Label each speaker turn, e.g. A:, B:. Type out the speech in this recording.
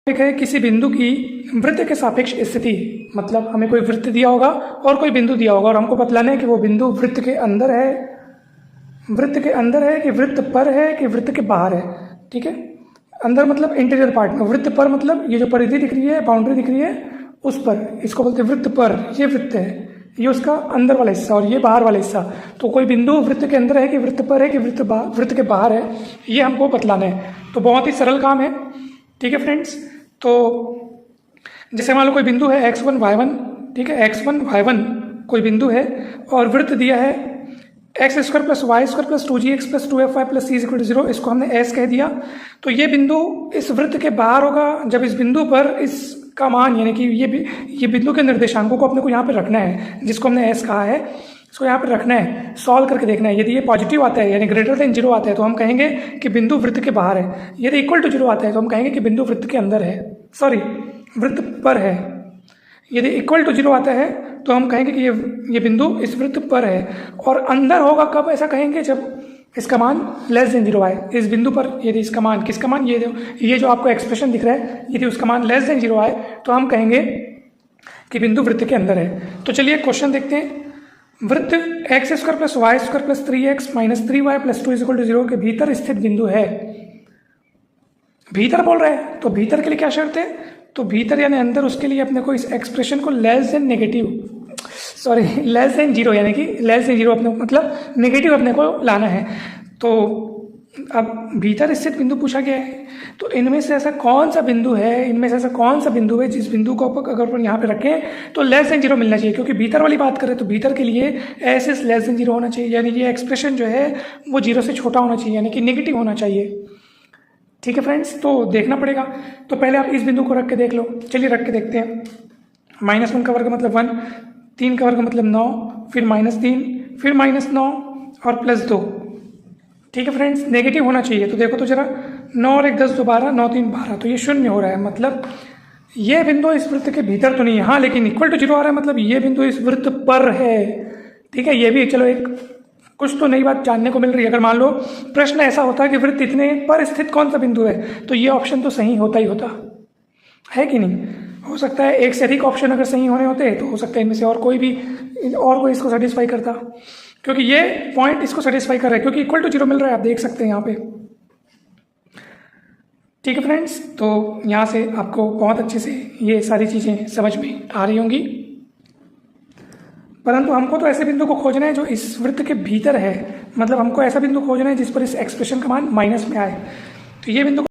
A: एक है किसी बिंदु की वृत्त के सापेक्ष स्थिति, मतलब हमें कोई वृत्त दिया होगा और कोई बिंदु दिया होगा और हमको बतलाना है कि वो बिंदु वृत्त के अंदर है, वृत्त के अंदर है कि वृत्त पर है कि वृत्त के बाहर है। ठीक है, अंदर मतलब इंटीरियर पार्ट में, वृत्त पर मतलब ये जो परिधि दिख रही है, बाउंड्री दिख रही है उस पर, इसको बोलते हैं वृत्त पर। ये वृत्त है, ये उसका अंदर वाला हिस्सा और ये बाहर वाला हिस्सा। तो कोई बिंदु वृत्त के अंदर है कि वृत्त पर है कि वृत्त के बाहर है, ये हमको बतलाना है। तो बहुत ही सरल काम है। ठीक है फ्रेंड्स, तो जैसे मान लो कोई बिंदु है x1 y1, ठीक है, x1 y1 कोई बिंदु है और वृत्त दिया है x square plus Y square plus 2gx plus 2fy plus c = 0, इसको हमने s कह दिया। तो ये बिंदु इस वृत्त के बाहर होगा जब इस बिंदु पर इसका मान, यानी कि ये बिंदु के निर्देशांकों को अपने को यहाँ पर रखना है, जिसको हमने s कहा है, इसको यहाँ पर रखना है, सॉल्व करके देखना है। यदि ये पॉजिटिव आता है यानी ग्रेटर देन 0 आता है तो हम कहेंगे कि बिंदु वृत्त के बाहर है। यदि इक्वल टू 0 आता है तो हम कहेंगे कि बिंदु वृत्त के अंदर है, सॉरी वृत्त पर है। यदि इक्वल टू 0 आता है तो हम कहेंगे कि ये बिंदु इस वृत्त पर है। और अंदर होगा कब ऐसा कहेंगे, जब इसका मान लेस देन 0 आए। इस बिंदु पर यदि इसका मान, किसका मान, ये जो आपको एक्सप्रेशन दिख रहा है, यदि उसका मान लेस देन 0 आए तो हम कहेंगे कि बिंदु वृत्त के अंदर है। तो चलिए क्वेश्चन देखते हैं। वृत्त x square plus Y square plus 3x minus 3y plus 2 = 0 के भीतर स्थित बिंदु है। भीतर बोल रहे हैं तो भीतर के लिए क्या शर्त है, तो भीतर यानी अंदर, उसके लिए अपने को इस एक्सप्रेशन को लेस देन 0 यानी कि लेस देन 0 अपने मतलब नेगेटिव अपने को लाना है। तो अब भीतर स्थित बिंदु पूछा गया है, तो इनमें से ऐसा कौन सा बिंदु है, जिस बिंदु को अगर अपन यहाँ पे रखें तो लेस देन 0 मिलना चाहिए। क्योंकि भीतर वाली बात करें तो भीतर के लिए एस एस लेस देन 0 होना चाहिए, यानी ये एक्सप्रेशन जो है वो 0 से छोटा होना चाहिए, यानी कि नेगेटिव होना चाहिए। ठीक है फ्रेंड्स, तो देखना पड़ेगा। तो पहले आप इस बिंदु को रख के देख लो। चलिए रख के देखते हैं। -1 का वर्ग मतलब 1, 3 का वर्ग मतलब 9, फिर -3, फिर -9 और +2। ठीक है फ्रेंड्स, नेगेटिव होना चाहिए। तो देखो तो जरा, 9 और 1 10 2 12, 9 3 12, तो ये 0 हो रहा है, मतलब ये बिंदु इस वृत्त के भीतर तो नहीं है। हाँ, लेकिन इक्वल टू 0 आ रहा है, मतलब ये बिंदु इस वृत्त पर है। ठीक है, ये भी चलो एक कुछ तो नई बात जानने को मिल रही है। अगर मान लो प्रश्न ऐसा होता है कि वृत्त इतने पर स्थित कौन सा बिंदु है, तो ये ऑप्शन तो सही होता ही होता है कि नहीं। हो सकता है एक से अधिक ऑप्शन अगर सही होने होते तो हो सकता है इनमें से और कोई इसको सेटिस्फाई करता, क्योंकि ये पॉइंट इसको सेटिस्फाई कर रहा है, क्योंकि इक्वल टू 0 मिल रहा है, आप देख सकते हैं यहाँ पे। ठीक है फ्रेंड्स, तो यहाँ से आपको बहुत अच्छे से ये सारी चीज़ें समझ में आ रही होंगी। परंतु हमको तो ऐसे बिंदु को खोजना है जो इस वृत्त के भीतर है, मतलब हमको ऐसा बिंदु खोजना है जिस पर इस एक्सप्रेशन का मान माइनस में आए। तो ये बिंदु